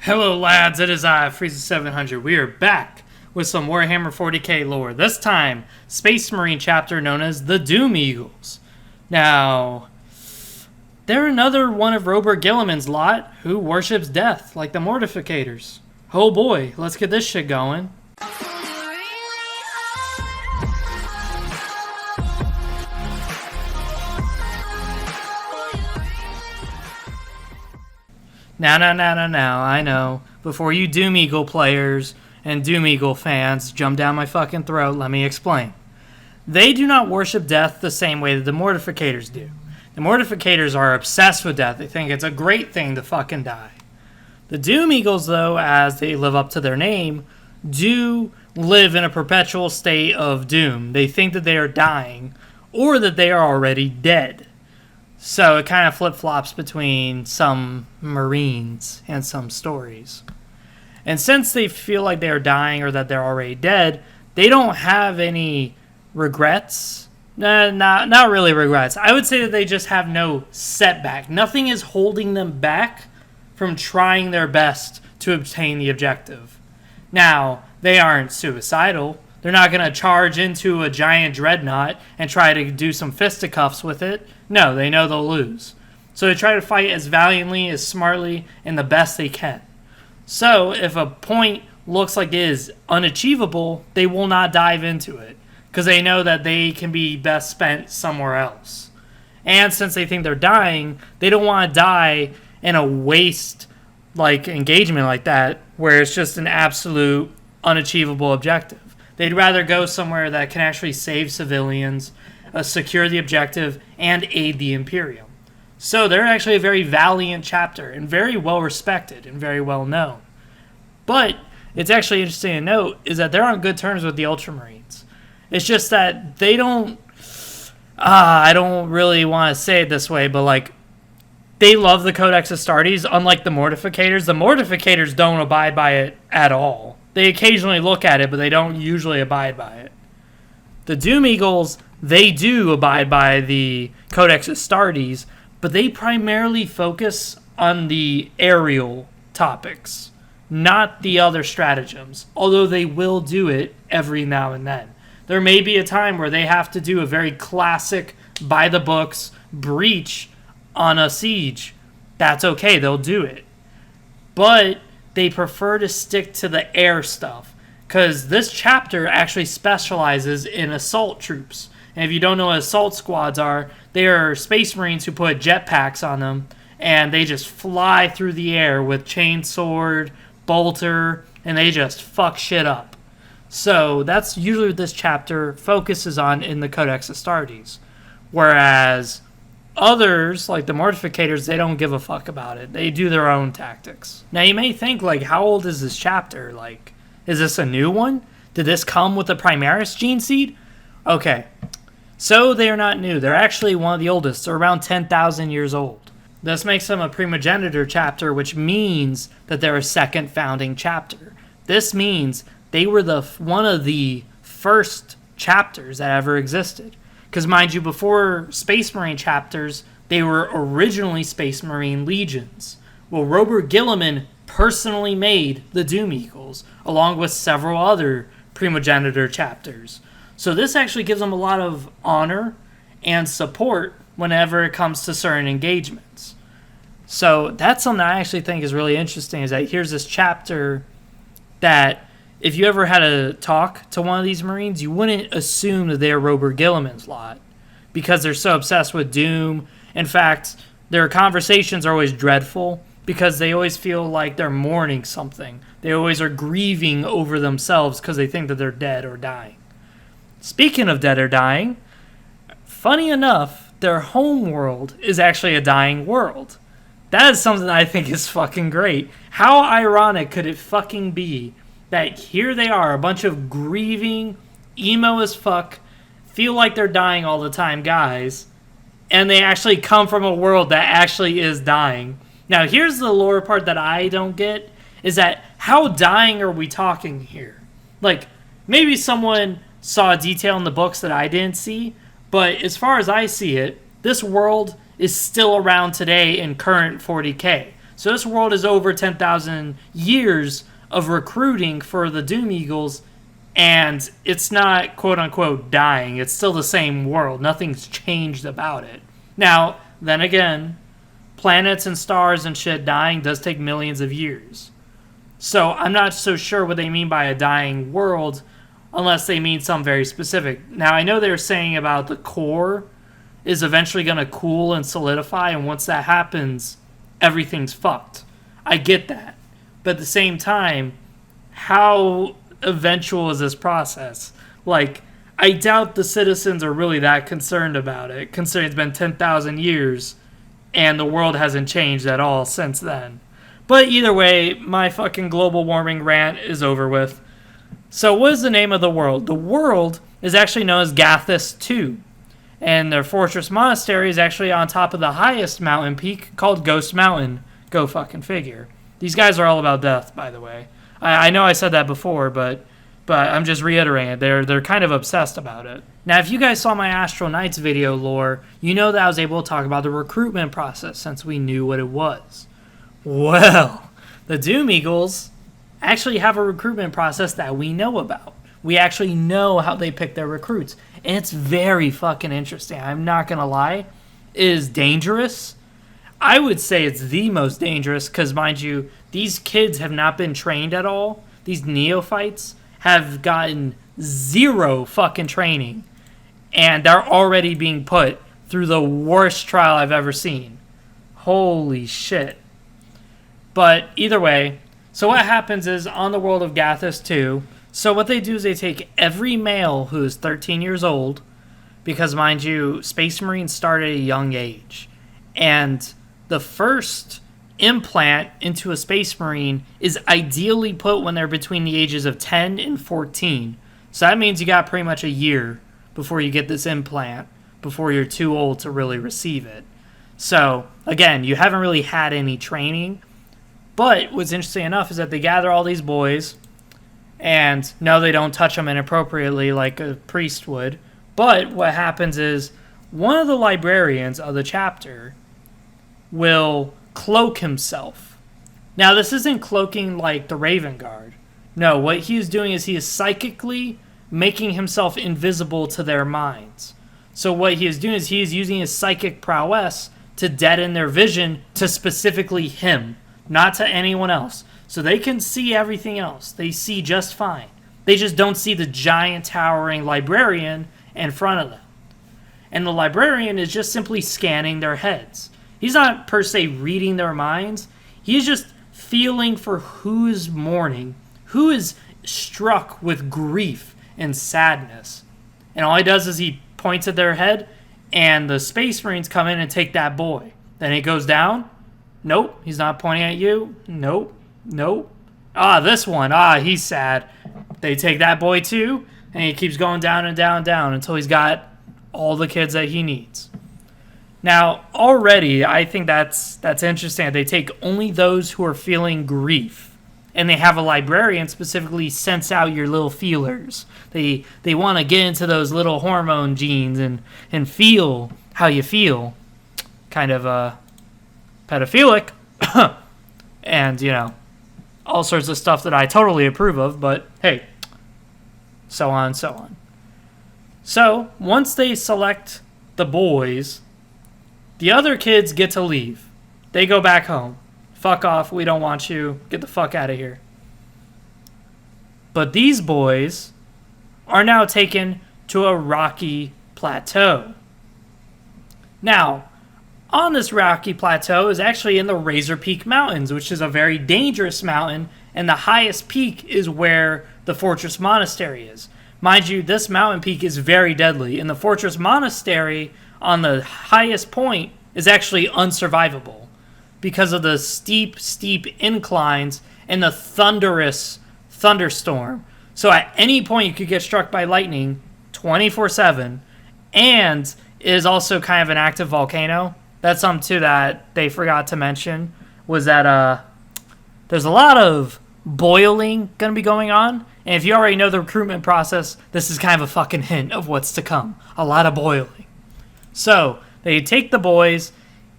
Hello lads, it is I, Frieza700. We are back with some Warhammer 40K lore. This time, Space Marine chapter known as the Doom Eagles. Now, they're another one of Robert Gilliman's lot who worships death, like the Mortificators. Oh boy, let's get this shit going. Now, I know. Before you Doom Eagle players and Doom Eagle fans jump down my fucking throat, let me explain. They do not worship death the same way that the Mortificators do. The Mortificators are obsessed with death. They think it's a great thing to fucking die. The Doom Eagles, though, as they live up to their name, do live in a perpetual state of doom. They think that they are dying or that they are already dead. So it kind of flip-flops between some Marines and some stories. And since they feel like they are dying or that they're already dead, they don't have any regrets. Not really regrets. I would say that they just have no setback. Nothing is holding them back from trying their best to obtain the objective. Now, they aren't suicidal. They're not going to charge into a giant dreadnought and try to do some fisticuffs with it. No, they know they'll lose. So they try to fight as valiantly, as smartly, and the best they can. So if a point looks like it is unachievable, they will not dive into it, because they know that they can be best spent somewhere else. And since they think they're dying, they don't want to die in a waste like engagement like that, where it's just an absolute unachievable objective. They'd rather go somewhere that can actually save civilians, secure the objective, and aid the Imperium. So they're actually a very valiant chapter, and very well respected, and very well known. But it's actually interesting to note is that they're on good terms with the Ultramarines. It's just that they don't... I don't really want to say it this way, but like, they love the Codex Astartes, unlike the Mortificators. The Mortificators don't abide by it at all. They occasionally look at it, but they don't usually abide by it. The Doom Eagles, they do abide by the Codex Astartes, but they primarily focus on the aerial topics, not the other stratagems, although they will do it every now and then. There may be a time where they have to do a very classic, by-the-books breach on a siege. That's okay, they'll do it. But they prefer to stick to the air stuff, because this chapter actually specializes in assault troops. And if you don't know what assault squads are, they are Space Marines who put jetpacks on them, and they just fly through the air with chainsword, bolter, and they just fuck shit up. So that's usually what this chapter focuses on in the Codex Astartes. Whereas others, like the Mortificators, they don't give a fuck about it. They do their own tactics. Now you may think, like, how old is this chapter? Like, is this a new one? Did this come with the Primaris gene seed? Okay, so they are not new. They're actually one of the oldest. They're around 10,000 years old. This makes them a primogenitor chapter, which means that they're a second founding chapter. This means they were one of the first chapters that ever existed. Because mind you, before Space Marine chapters, they were originally Space Marine legions. Well, Robert Gilliman personally made the Doom Eagles, along with several other primogenitor chapters. So this actually gives them a lot of honor and support whenever it comes to certain engagements. So that's something I actually think is really interesting, is that here's this chapter that if you ever had a talk to one of these Marines, you wouldn't assume that they're Robert Gilliman's lot, because they're so obsessed with Doom. In fact, their conversations are always dreadful, because they always feel like they're mourning something. They always are grieving over themselves because they think that they're dead or dying. Speaking of dead or dying, funny enough, their home world is actually a dying world. That is something that I think is fucking great. How ironic could it fucking be that here they are, a bunch of grieving, emo as fuck, feel like they're dying all the time guys, and they actually come from a world that actually is dying. Now, here's the lore part that I don't get, is that how dying are we talking here? Like, maybe someone saw a detail in the books that I didn't see, but as far as I see it, this world is still around today in current 40K. So this world is over 10,000 years of recruiting for the Doom Eagles, and it's not quote-unquote dying. It's still the same world. Nothing's changed about it. Now, then again, planets and stars and shit dying does take millions of years. So I'm not so sure what they mean by a dying world unless they mean something very specific. Now, I know they're saying about the core is eventually going to cool and solidify, and once that happens, everything's fucked. I get that. But at the same time, how eventual is this process? Like, I doubt the citizens are really that concerned about it, considering it's been 10,000 years and the world hasn't changed at all since then. But either way, my fucking global warming rant is over with. So what is the name of the world? The world is actually known as Gathis 2. And their fortress monastery is actually on top of the highest mountain peak called Ghost Mountain. Go fucking figure. These guys are all about death, by the way. I know I said that before, but I'm just reiterating it. They're kind of obsessed about it. Now, if you guys saw my Astral Knights video lore, you know that I was able to talk about the recruitment process since we knew what it was. Well, the Doom Eagles actually have a recruitment process that we know about. We actually know how they pick their recruits. And it's very fucking interesting. I'm not going to lie. It is dangerous. I would say it's the most dangerous because, mind you, these kids have not been trained at all. These neophytes have gotten zero fucking training. And they're already being put through the worst trial I've ever seen. Holy shit. But either way, so what happens is on the world of Gathis 2, so what they do is they take every male who is 13 years old, because mind you, Space Marines start at a young age. And the first implant into a Space Marine is ideally put when they're between the ages of 10 and 14. So that means you got pretty much a year before you get this implant, before you're too old to really receive it. So, again, you haven't really had any training. But what's interesting enough is that they gather all these boys, and no, they don't touch them inappropriately like a priest would. But what happens is one of the librarians of the chapter will cloak himself. Now, this isn't cloaking like the Raven Guard. No, what he is doing is he is psychically making himself invisible to their minds. So what he is doing is he is using his psychic prowess to deaden their vision to specifically him, not to anyone else. So they can see everything else. They see just fine. They just don't see the giant towering librarian in front of them. And the librarian is just simply scanning their heads. He's not per se reading their minds. He's just feeling for who is mourning, who is struck with grief and sadness. And all he does is he points at their head, and the Space Marines come in and take that boy. Then he goes down. Nope, he's not pointing at you. Nope. Ah, this one. Ah, he's sad. They take that boy too, and he keeps going down and down and down until he's got all the kids that he needs. Now, already, I think that's interesting. They take only those who are feeling grief, and they have a librarian specifically sense out your little feelers. They want to get into those little hormone genes and feel how you feel. Kind of pedophilic, and, you know, all sorts of stuff that I totally approve of, but hey, so on and so on. So, once they select the boys, the other kids get to leave. They go back home. Fuck off, we don't want you. Get the fuck out of here. But these boys are now taken to a rocky plateau. Now, on this rocky plateau is actually in the Razor Peak Mountains, which is a very dangerous mountain, and the highest peak is where the Fortress Monastery is. Mind you, this mountain peak is very deadly, and the Fortress Monastery on the highest point is actually unsurvivable because of the steep inclines and the thunderous thunderstorm. So at any point you could get struck by lightning 24/7, and it is also kind of an active volcano. That's something too that they forgot to mention, was that there's a lot of boiling going to be going on. And if you already know the recruitment process, this is kind of a fucking hint of what's to come. A lot of boiling. So they take the boys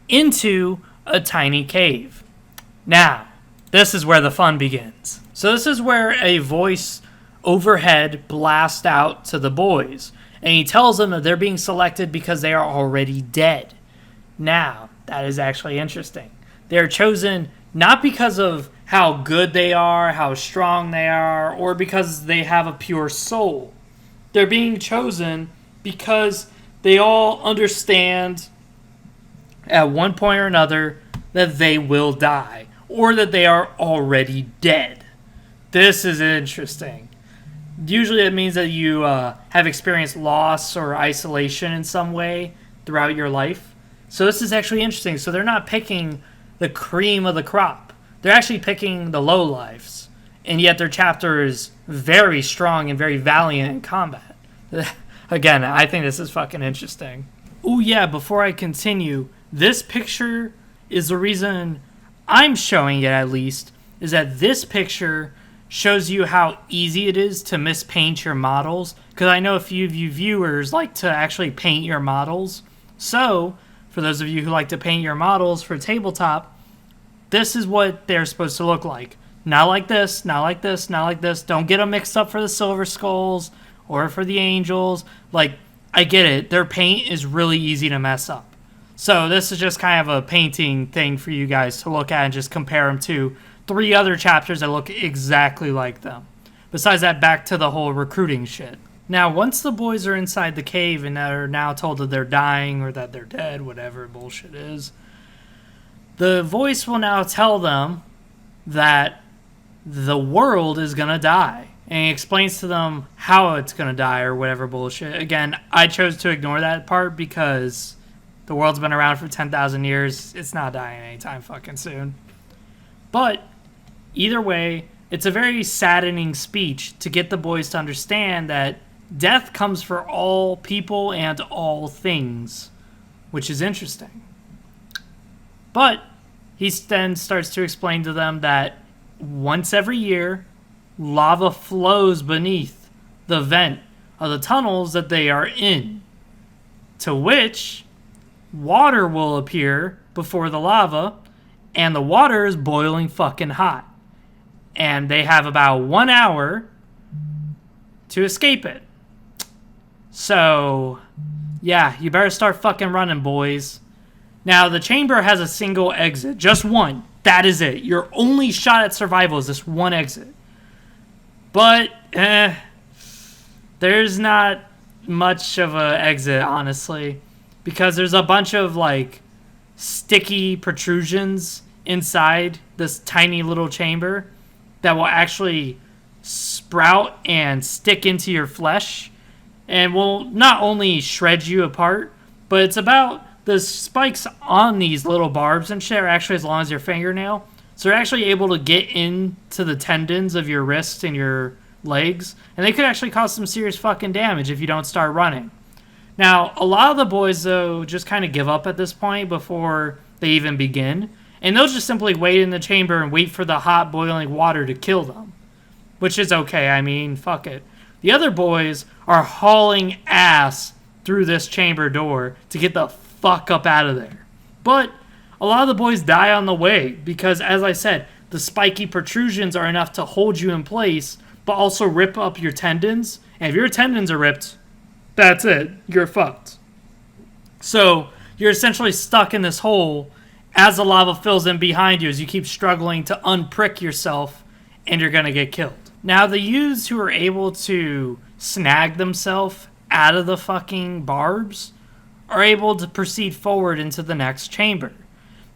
into a tiny cave. Now, this is where the fun begins. So this is where a voice overhead blasts out to the boys, and he tells them that they're being selected because they are already dead. Now, that is actually interesting. They're chosen not because of how good they are, how strong they are, or because they have a pure soul. They're being chosen because they all understand at one point or another that they will die, or that they are already dead. This is interesting. Usually it means that you have experienced loss or isolation in some way throughout your life. So this is actually interesting. So they're not picking the cream of the crop. They're actually picking the lowlifes. And yet their chapter is very strong and very valiant in combat. Again, I think this is fucking interesting. Oh yeah, before I continue, this picture is the reason I'm showing it, at least, is that this picture shows you how easy it is to mispaint your models. Because I know a few of you viewers like to actually paint your models. So, for those of you who like to paint your models for tabletop, this is what they're supposed to look like. Not like this, not like this, not like this. Don't get them mixed up for the Silver Skulls or for the Angels. Like, I get it. Their paint is really easy to mess up. So this is just kind of a painting thing for you guys to look at and just compare them to 3 other chapters that look exactly like them. Besides that, back to the whole recruiting shit. Now, once the boys are inside the cave and are now told that they're dying or that they're dead, whatever bullshit is, the voice will now tell them that the world is going to die. And he explains to them how it's going to die or whatever bullshit. Again, I chose to ignore that part because the world's been around for 10,000 years. It's not dying anytime fucking soon. But either way, it's a very saddening speech to get the boys to understand that death comes for all people and all things, which is interesting. But he then starts to explain to them that once every year, lava flows beneath the vent of the tunnels that they are in, to which water will appear before the lava, and the water is boiling fucking hot. And they have about 1 hour to escape it. So, yeah, you better start fucking running, boys. Now, the chamber has a single exit. Just one. That is it. Your only shot at survival is this one exit. But, there's not much of an exit, honestly. Because there's a bunch of, like, sticky protrusions inside this tiny little chamber that will actually sprout and stick into your flesh and will not only shred you apart, but it's about the spikes on these little barbs and shit are actually as long as your fingernail. So they're actually able to get into the tendons of your wrists and your legs, and they could actually cause some serious fucking damage if you don't start running. Now, a lot of the boys, though, just kind of give up at this point before they even begin. And they'll just simply wait in the chamber and wait for the hot boiling water to kill them. Which is okay, I mean, fuck it. The other boys are hauling ass through this chamber door to get the fuck up out of there. But a lot of the boys die on the way because, as I said, the spiky protrusions are enough to hold you in place, but also rip up your tendons. And if your tendons are ripped, that's it. You're fucked. So you're essentially stuck in this hole as the lava fills in behind you as you keep struggling to unprick yourself, and you're going to get killed. Now, the youths who are able to snag themselves out of the fucking barbs are able to proceed forward into the next chamber.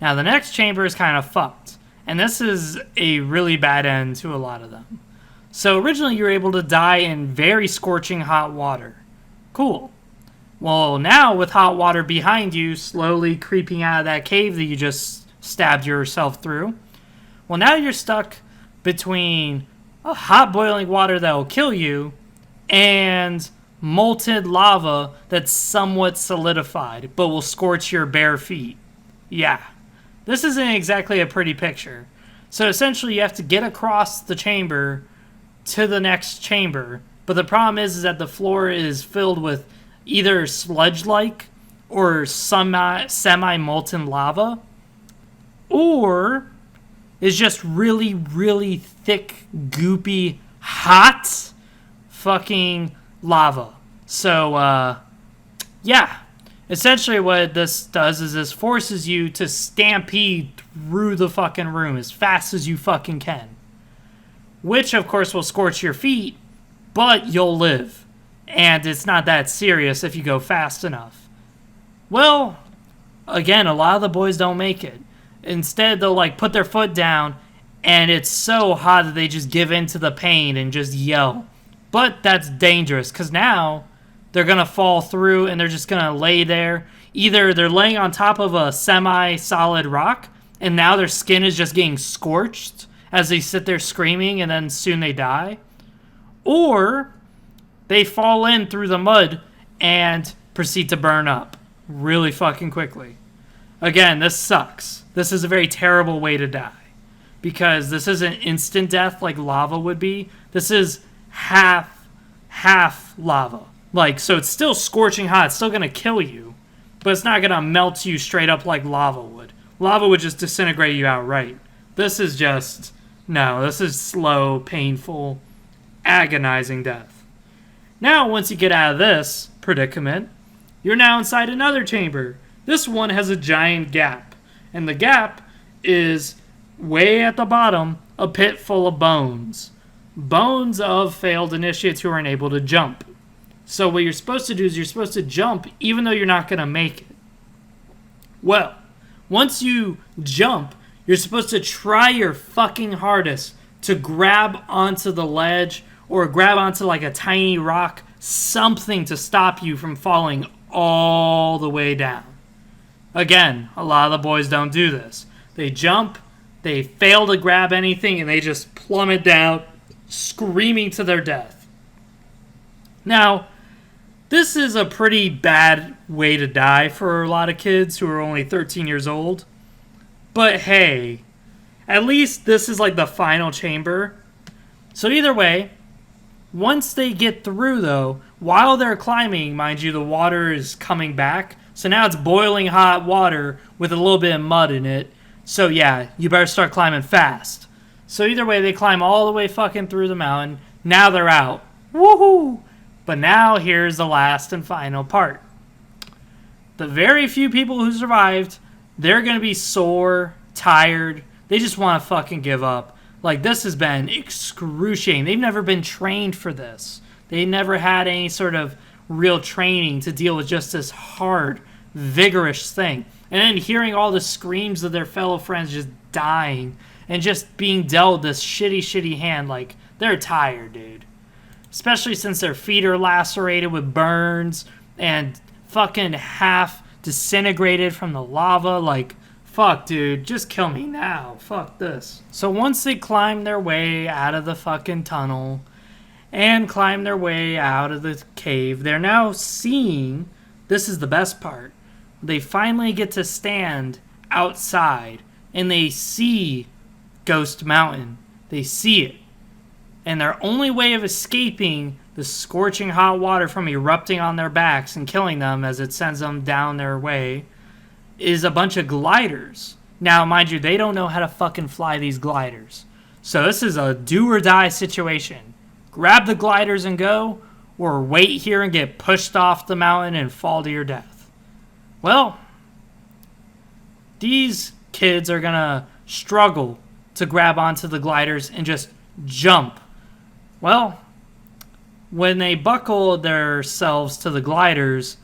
Now, the next chamber is kind of fucked, and this is a really bad end to a lot of them. So originally, you were able to die in very scorching hot water. Cool. Well, now with hot water behind you, slowly creeping out of that cave that you just stabbed yourself through, well, now you're stuck between a hot boiling water that will kill you and molten lava that's somewhat solidified but will scorch your bare feet. Yeah, this isn't exactly a pretty picture. So essentially you have to get across the chamber to the next chamber, but the problem is that the floor is filled with either sludge-like or semi-molten lava, or is just really, really thick, goopy, hot fucking lava. So, yeah. Essentially what this does is this forces you to stampede through the fucking room as fast as you fucking can. Which, of course, will scorch your feet, but you'll live. And it's not that serious if you go fast enough. Well, again, a lot of the boys don't make it. Instead, they'll like put their foot down, and it's so hot that they just give in to the pain and just yell. But that's dangerous, because now they're going to fall through and they're just going to lay there. Either they're laying on top of a semi-solid rock, and now their skin is just getting scorched as they sit there screaming, and then soon they die. Or they fall in through the mud and proceed to burn up really fucking quickly. Again, this sucks. This is a very terrible way to die. Because this isn't instant death like lava would be. This is half lava. Like, so it's still scorching hot. It's still going to kill you. But it's not going to melt you straight up like lava would. Lava would just disintegrate you outright. This is just... No, this is slow, painful, agonizing death. Now, once you get out of this predicament, you're now inside another chamber. This one has a giant gap. And the gap is way at the bottom, a pit full of bones. Bones of failed initiates who are unable to jump. So what you're supposed to do is you're supposed to jump even though you're not going to make it. Well, once you jump, you're supposed to try your fucking hardest to grab onto the ledge or grab onto like a tiny rock, something to stop you from falling all the way down. Again, a lot of the boys don't do this. They jump, they fail to grab anything, and they just plummet down, screaming to their death. Now, this is a pretty bad way to die for a lot of kids who are only 13 years old. But hey, at least this is like the final chamber. So either way, once they get through though, while they're climbing, mind you, the water is coming back. So now it's boiling hot water with a little bit of mud in it. So yeah, you better start climbing fast. So either way, they climb all the way fucking through the mountain. Now they're out. Woohoo! But now here's the last and final part. The very few people who survived, they're going to be sore, tired. They just want to fucking give up. Like, this has been excruciating. They've never been trained for this. They never had any sort of real training to deal with just this hard, vigorous thing. And then hearing all the screams of their fellow friends just dying and just being dealt this shitty hand, like, they're tired, dude. Especially since their feet are lacerated with burns and fucking half disintegrated from the lava. Like, fuck, dude, just kill me now. Fuck this. So once they climb their way out of the fucking tunnel and climb their way out of the cave, they're now seeing, this is the best part, they finally get to stand outside and they see Ghost Mountain. They see it. And their only way of escaping the scorching hot water from erupting on their backs and killing them as it sends them down their way is a bunch of gliders. Now, mind you, they don't know how to fucking fly these gliders. So this is a do or die situation. Grab the gliders and go, or wait here and get pushed off the mountain and fall to your death. Well, these kids are gonna struggle to grab onto the gliders and just jump. Well, when they buckle themselves to the gliders,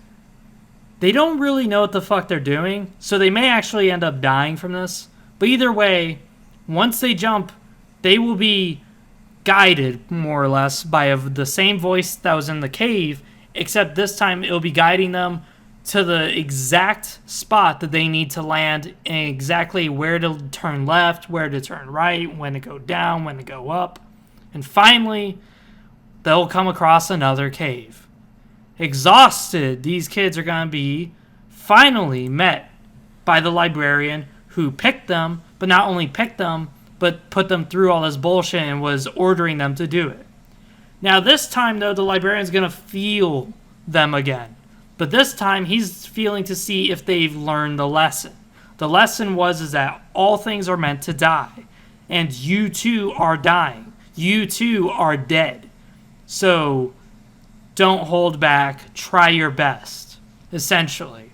they don't really know what the fuck they're doing, so they may actually end up dying from this. But either way, once they jump, they will be guided, more or less, by the same voice that was in the cave, except this time it'll be guiding them to the exact spot that they need to land and exactly where to turn left, where to turn right, when to go down, when to go up. And finally, they'll come across another cave. Exhausted, these kids are going to be finally met by the librarian who picked them, but not only picked them, but put them through all this bullshit and was ordering them to do it. Now this time, though, the librarian's going to feel them again. But this time, he's feeling to see if they've learned the lesson. The lesson is that all things are meant to die. and you too are dying. You too are dead. So don't hold back. Try your best, essentially.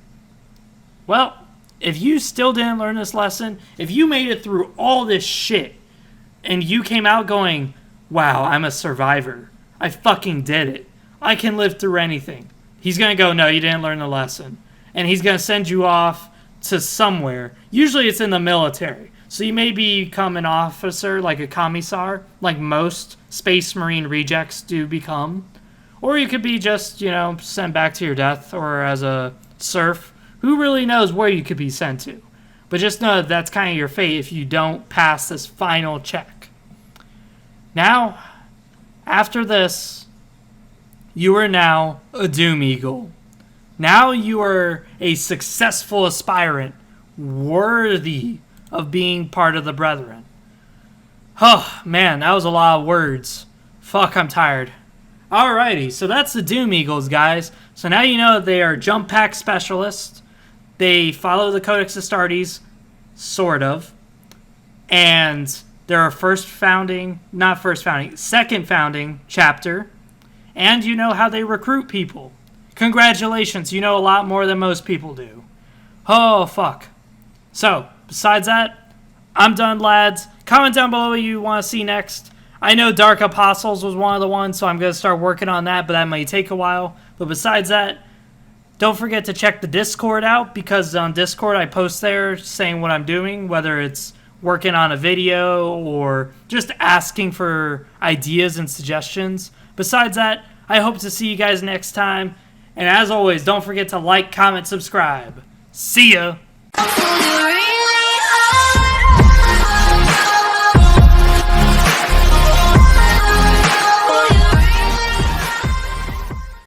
Well, if you still didn't learn this lesson, if you made it through all this shit and you came out going, wow, I'm a survivor. I fucking did it. I can live through anything. He's going to go, no, you didn't learn the lesson. And he's going to send you off to somewhere. Usually it's in the military. So you may become an officer, like a commissar, like most Space Marine rejects do become. Or you could be just, sent back to your death, or as a serf. Who really knows where you could be sent to? But just know that that's kind of your fate if you don't pass this final check. Now, after this, you are now a Doom Eagle. Now you are a successful aspirant, worthy of being part of the Brethren. Oh, man, that was a lot of words. Fuck, I'm tired. Alrighty, so that's the Doom Eagles, guys. So now you know they are jump pack specialists. They follow the Codex Astartes, sort of. And they're a second founding chapter. And you know how they recruit people. Congratulations, you know a lot more than most people do. Oh, fuck. So, besides that, I'm done, lads. Comment down below what you want to see next. I know Dark Apostles was one of the ones, so I'm going to start working on that, but that may take a while. But besides that, don't forget to check the Discord out, because on Discord I post there saying what I'm doing, whether it's working on a video or just asking for ideas and suggestions. Besides that, I hope to see you guys next time. And as always, don't forget to like, comment, subscribe. See ya!